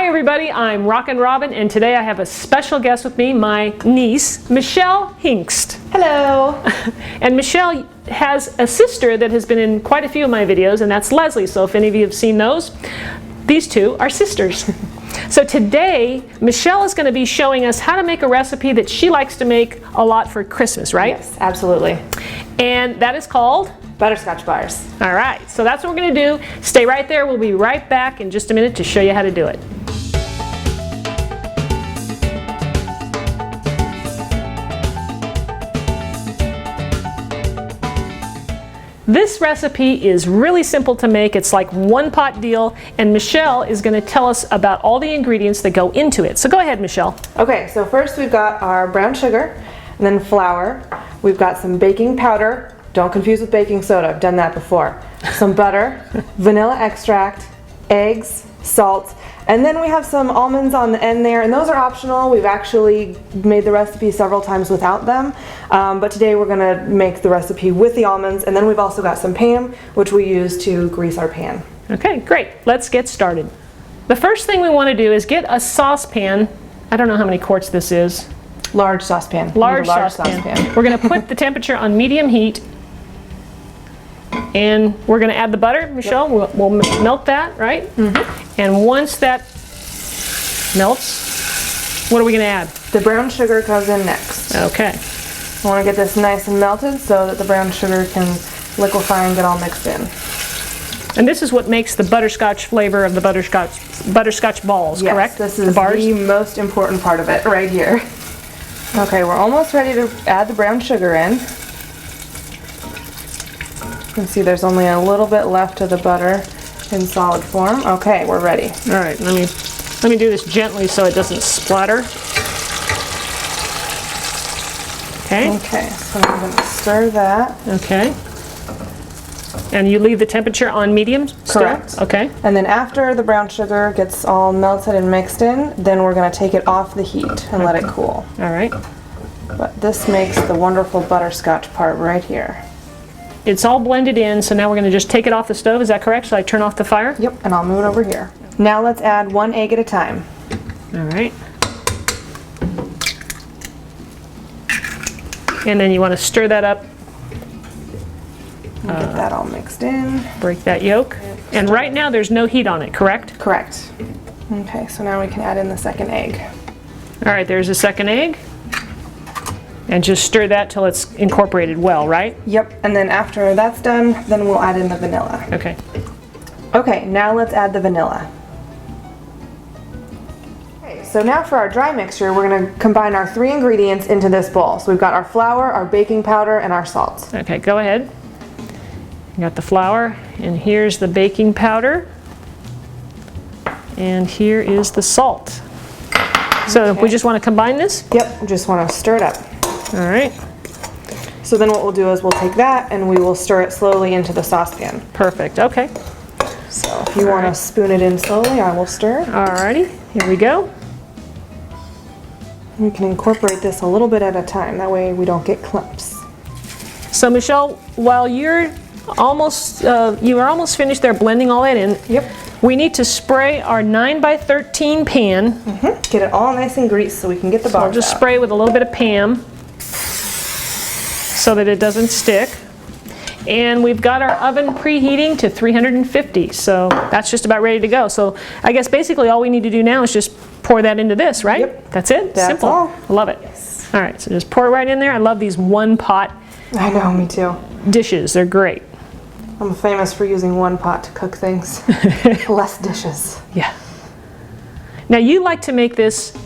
everybody, I'm Rockin' Robin, and today I have a special guest with me, my niece, Michelle Hinkst. Hello! And Michelle has a sister that has been in quite a few of my videos, and that's Leslie, so if any of you have seen those, these two are sisters. So today, Michelle is going to be showing us how to make a recipe that she likes to make a lot for Christmas, right? Yes, absolutely. And that is called? Butterscotch bars. All right, so that's what we're going to do. Stay right there. We'll be right back in just a minute to show you how to do it. This recipe is really simple to make. It's like one pot deal, and Michelle is going to tell us about all the ingredients that go into it. So go ahead, Michelle. Okay, so first we've got our brown sugar, and then flour. We've got some baking powder. Don't confuse with baking soda, I've done that before. Some butter, vanilla extract, eggs, salt, and then we have some almonds on the end there, and those are optional. We've actually made the recipe several times without them, but today we're going to make the recipe with the almonds, and then we've also got some Pam, which we use to grease our pan. Okay, great. Let's get started. The first thing we want to do is get a saucepan. I don't know how many quarts this is. Large saucepan. Large saucepan. We're going to put the temperature on medium heat. And we're going to add the butter, Michelle. Yep. We'll melt that, right? Mm-hmm. And once that melts, what are we going to add? The brown sugar goes in next. Okay. I want to get this nice and melted so that the brown sugar can liquefy and get all mixed in. And this is what makes the butterscotch flavor of the butterscotch balls, yes, correct? This is the most important part of it right here. Okay, we're almost ready to add the brown sugar in. You can see there's only a little bit left of the butter in solid form. Okay, we're ready. All right, let me do this gently so it doesn't splatter. Okay. Okay, so I'm going to stir that. Okay. And you leave the temperature on medium still? Correct. Okay. And then after the brown sugar gets all melted and mixed in, then we're going to take it off the heat and let it cool. All right. But this makes the wonderful butterscotch part right here. It's all blended in, so now we're going to just take it off the stove. Is that correct? Shall I turn off the fire? Yep, and I'll move it over here. Now let's add one egg at a time. All right. And then you want to stir that up. Get that all mixed in. Break that yolk. And right now there's no heat on it, correct? Correct. Okay, so now we can add in the second egg. All right, there's a second egg. And just stir that till it's incorporated well, right? Yep, and then after that's done, then we'll add in the vanilla. Okay. Okay, now let's add the vanilla. Okay, so now for our dry mixture, we're going to combine our 3 ingredients into this bowl. So we've got our flour, our baking powder, and our salt. Okay, go ahead. You got the flour, and here's the baking powder. And here is the salt. So we just want to combine this? Yep, just want to stir it up. All right. So then what we'll do is we'll take that and we will stir it slowly into the saucepan. Perfect, okay. So if you want to spoon it in slowly, I will stir. Alrighty, here we go. We can incorporate this a little bit at a time, that way we don't get clumps. So Michelle, while you're almost, you are almost finished there blending all that in. Yep. We need to spray our 9x13 pan. Mm-hmm. Get it all nice and greased so we can get the bars out. I'll just spray with a little bit of Pam so that it doesn't stick. And we've got our oven preheating to 350, so that's just about ready to go. So I guess basically all we need to do now is just pour that into this, right? Yep. That's it? That's simple. all. I love it. Yes. All right, so just pour it right in there. I love these one pot I know, me too. dishes. They're great. I'm famous for using one pot to cook things. Less dishes. Yeah. Now you like to make this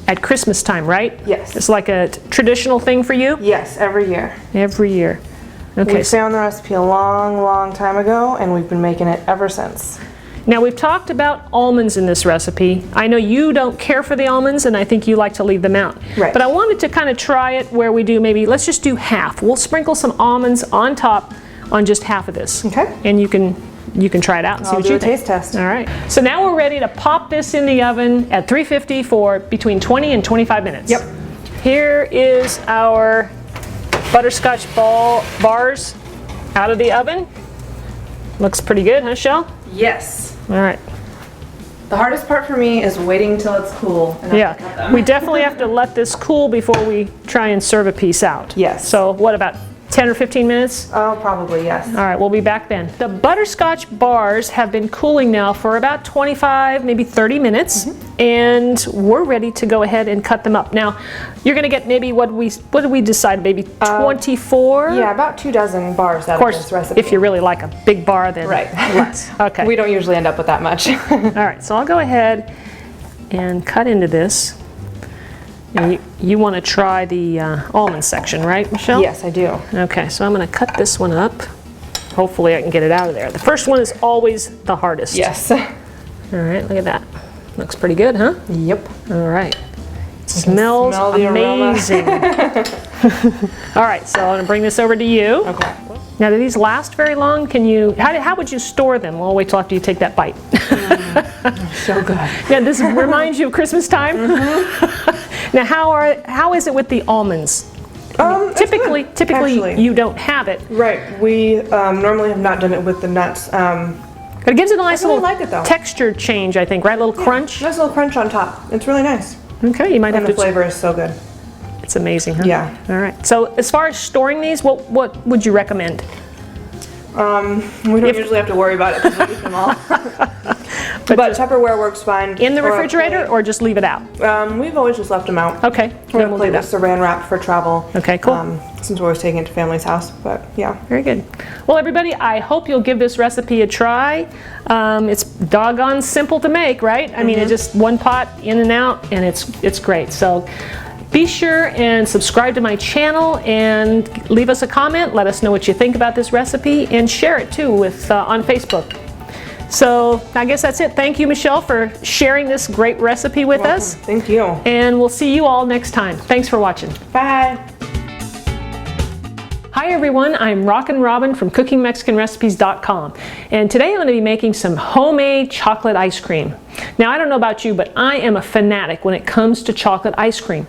at Christmas time, right? Yes. It's like a traditional thing for you? Yes, every year. Every year. Okay. We found the recipe a long, long time ago, and we've been making it ever since. Now we've talked about almonds in this recipe. I know you don't care for the almonds, and I think you like to leave them out. Right. But I wanted to kind of try it where we do maybe, let's just do half. We'll sprinkle some almonds on top on just half of this. Okay. And you can try it out and see what you think. I'll do a taste test. All right. So now we're ready to pop this in the oven at 350 for between 20 and 25 minutes. Yep. Here is our butterscotch bars out of the oven. Looks pretty good, huh, Shell? Yes. All right. The hardest part for me is waiting till it's cool and I have to cut Yeah, them. we definitely have to let this cool before we try and serve a piece out. Yes. So what, about 10 or 15 minutes? Oh, probably, yes. All right, we'll be back then. The butterscotch bars have been cooling now for about 25, maybe 30 minutes, and we're ready to go ahead and cut them up. Now, you're gonna get maybe what did we decide? Maybe 24? Yeah, about 2 dozen bars out Of course, this recipe. if you really like a big bar, then Right. less. Okay. We don't usually end up with that much. All right, so I'll go ahead and cut into this. And you want to try the almond section, right, Michelle? Yes, I do. Okay, so I'm going to cut this one up. Hopefully I can get it out of there. The first one is always the hardest. Yes. All right, look at that. Looks pretty good, huh? Yep. All right. Smells smell the aroma. amazing. All right, so I'm going to bring this over to you. Okay. Now, do these last very long? Can you? How would you store them? Well, I'll wait till after you take that bite. So good. Yeah, this reminds you of Christmas time. Now, how is it with the almonds? Typically, actually. you don't have it, Right. We normally have not done it with the nuts. but it gives it a nice really little like it, though. texture change, I think, right? A little crunch. Nice little crunch on top. It's really nice. Okay, you might And have the to. flavor is so good. It's amazing, huh? Yeah. All right. So, as far as storing these, what would you recommend? We don't usually have to worry about it because we eat them all. But Tupperware works fine. In the Or a refrigerator, plate. or just leave it out? We've always just left them out. Okay, We're then gonna we'll play do with that. saran wrap for travel. Okay, cool. Since we're always taking it to family's house, but yeah. Very good. Well, everybody, I hope you'll give this recipe a try. It's doggone simple to make, right? I mean, it's just one pot in and out, and it's great. So be sure and subscribe to my channel and leave us a comment. Let us know what you think about this recipe, and share it too with on Facebook. So I guess that's it. Thank you, Michelle, for sharing this great recipe with us. Thank you. And we'll see you all next time. Thanks for watching. Bye. Hi everyone, I'm Rockin' Robin from CookingMexicanRecipes.com, and today I'm going to be making some homemade chocolate ice cream. Now, I don't know about you, but I am a fanatic when it comes to chocolate ice cream.